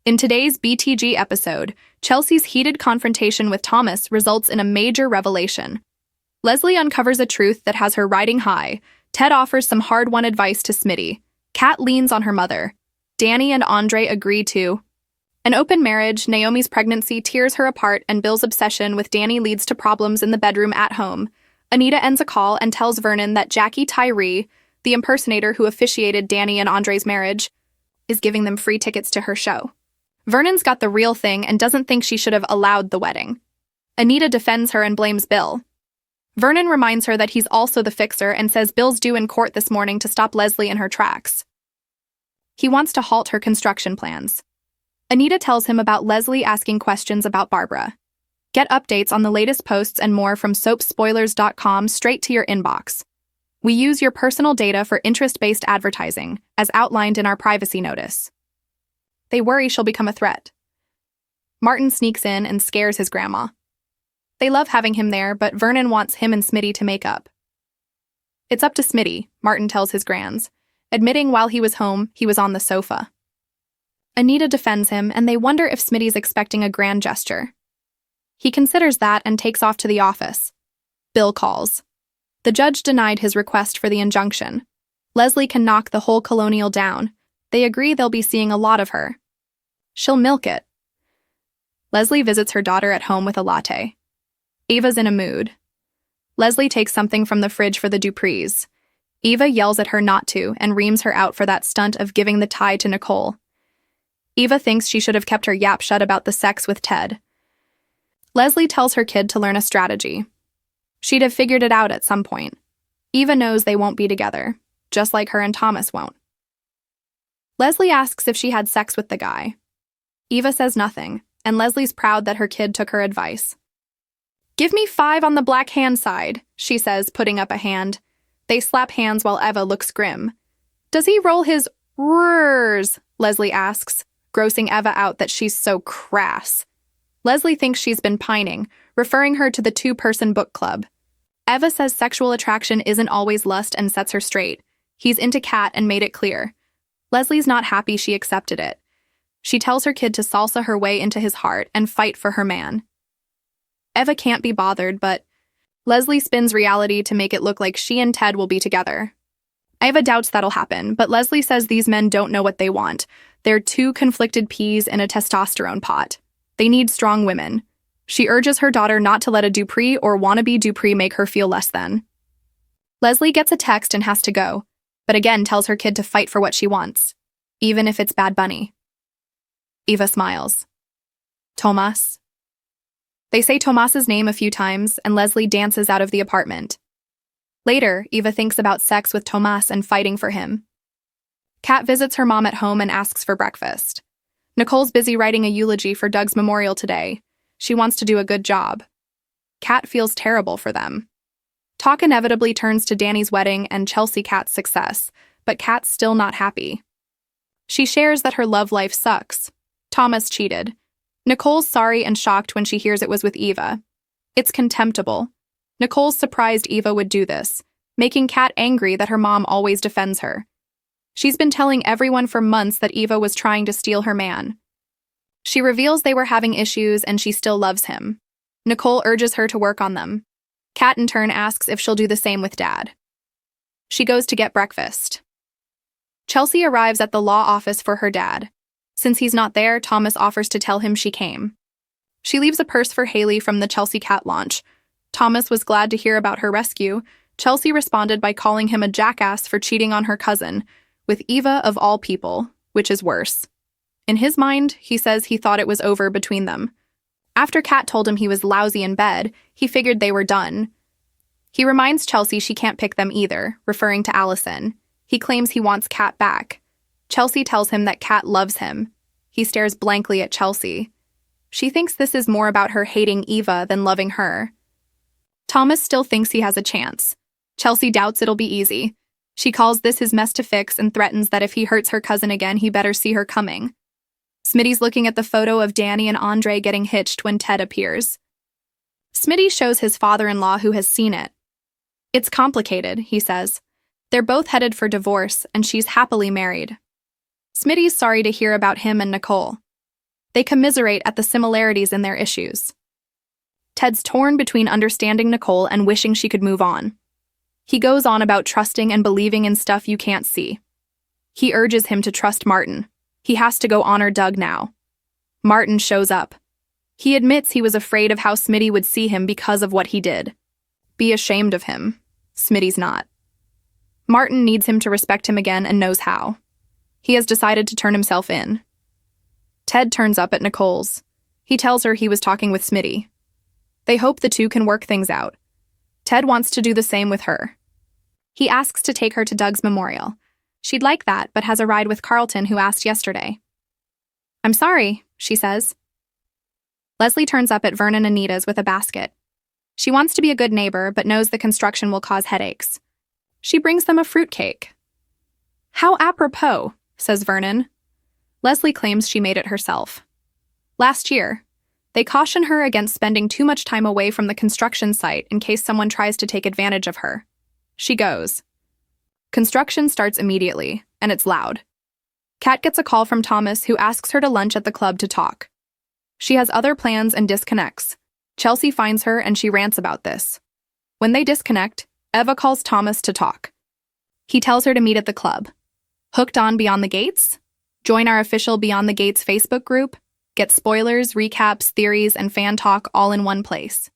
In today's BTG episode, Chelsea's heated confrontation with Thomas results in a major revelation. Leslie uncovers a truth that has her riding high. Ted offers some hard-won advice to Smitty. Kat leans on her mother. Danny and Andre agree to an open marriage. Naomi's pregnancy tears her apart, and Bill's obsession with Danny leads to problems in the bedroom at home. Anita ends a call and tells Vernon that Jackie Tyree, the impersonator who officiated Danny and Andre's marriage, is giving them free tickets to her show. Vernon's got the real thing and doesn't think she should have allowed the wedding. Anita defends her and blames Bill. Vernon reminds her that he's also the fixer and says Bill's due in court this morning to stop Leslie in her tracks. He wants to halt her construction plans. Anita tells him about Leslie asking questions about Barbara. Get updates on the latest posts and more from soapspoilers.com straight to your inbox. We use your personal data for interest-based advertising, as outlined in our privacy notice. They worry she'll become a threat. Martin sneaks in and scares his grandma. They love having him there, but Vernon wants him and Smitty to make up. It's up to Smitty, Martin tells his grands, admitting while he was home, he was on the sofa. Anita defends him, and they wonder if Smitty's expecting a grand gesture. He considers that and takes off to the office. Bill calls. The judge denied his request for the injunction. Leslie can knock the whole colonial down. They agree they'll be seeing a lot of her. She'll milk it. Leslie visits her daughter at home with a latte. Eva's in a mood. Leslie takes something from the fridge for the Duprees. Eva yells at her not to and reams her out for that stunt of giving the tie to Nicole. Eva thinks she should have kept her yap shut about the sex with Ted. Leslie tells her kid to learn a strategy. She'd have figured it out at some point. Eva knows they won't be together, just like her and Thomas won't. Leslie asks if she had sex with the guy. Eva says nothing, and Leslie's proud that her kid took her advice. Give me 5 on the black hand side, she says, putting up a hand. They slap hands while Eva looks grim. Does he roll his rrrs? Leslie asks, grossing Eva out that she's so crass. Leslie thinks she's been pining, referring her to the 2-person book club. Eva says sexual attraction isn't always lust and sets her straight. He's into Kat and made it clear. Leslie's not happy she accepted it. She tells her kid to salsa her way into his heart and fight for her man. Eva can't be bothered, but Leslie spins reality to make it look like she and Ted will be together. Eva doubts that'll happen, but Leslie says these men don't know what they want. They're 2 conflicted peas in a testosterone pot. They need strong women. She urges her daughter not to let a Dupree or wannabe Dupree make her feel less than. Leslie gets a text and has to go, but again tells her kid to fight for what she wants, even if it's Bad Bunny. Eva smiles. Tomas. They say Tomas's name a few times, and Leslie dances out of the apartment. Later, Eva thinks about sex with Tomas and fighting for him. Kat visits her mom at home and asks for breakfast. Nicole's busy writing a eulogy for Doug's memorial today. She wants to do a good job. Kat feels terrible for them. Talk inevitably turns to Danny's wedding and Chelsea Kat's success, but Kat's still not happy. She shares that her love life sucks. Thomas cheated. Nicole's sorry and shocked when she hears it was with Eva. It's contemptible. Nicole's surprised Eva would do this, making Kat angry that her mom always defends her. She's been telling everyone for months that Eva was trying to steal her man. She reveals they were having issues and she still loves him. Nicole urges her to work on them. Kat in turn asks if she'll do the same with Dad. She goes to get breakfast. Chelsea arrives at the law office for her dad. Since he's not there, Thomas offers to tell him she came. She leaves a purse for Haley from the Chelsea Cat launch. Thomas was glad to hear about her rescue. Chelsea responded by calling him a jackass for cheating on her cousin, with Eva of all people, which is worse. In his mind, he says he thought it was over between them. After Kat told him he was lousy in bed, he figured they were done. He reminds Chelsea she can't pick them either, referring to Allison. He claims he wants Kat back. Chelsea tells him that Kat loves him. He stares blankly at Chelsea. She thinks this is more about her hating Eva than loving her. Thomas still thinks he has a chance. Chelsea doubts it'll be easy. She calls this his mess to fix and threatens that if he hurts her cousin again, he better see her coming. Smitty's looking at the photo of Danny and Andre getting hitched when Ted appears. Smitty shows his father-in-law who has seen it. It's complicated, he says. They're both headed for divorce, and she's happily married. Smitty's sorry to hear about him and Nicole. They commiserate at the similarities in their issues. Ted's torn between understanding Nicole and wishing she could move on. He goes on about trusting and believing in stuff you can't see. He urges him to trust Martin. He has to go honor Doug now. Martin shows up. He admits he was afraid of how Smitty would see him because of what he did. Be ashamed of him. Smitty's not. Martin needs him to respect him again and knows how. He has decided to turn himself in. Ted turns up at Nicole's. He tells her he was talking with Smitty. They hope the two can work things out. Ted wants to do the same with her. He asks to take her to Doug's memorial. She'd like that, but has a ride with Carlton, who asked yesterday. I'm sorry, she says. Leslie turns up at Vernon and Nita's with a basket. She wants to be a good neighbor, but knows the construction will cause headaches. She brings them a fruitcake. How apropos, says Vernon. Leslie claims she made it herself. Last year, they caution her against spending too much time away from the construction site in case someone tries to take advantage of her. She goes. Construction starts immediately, and it's loud. Kat gets a call from Thomas, who asks her to lunch at the club to talk. She has other plans and disconnects. Chelsea finds her and she rants about this. When they disconnect, Eva calls Thomas to talk. He tells her to meet at the club. Hooked on Beyond the Gates? Join our official Beyond the Gates Facebook group. Get spoilers, recaps, theories, and fan talk all in one place.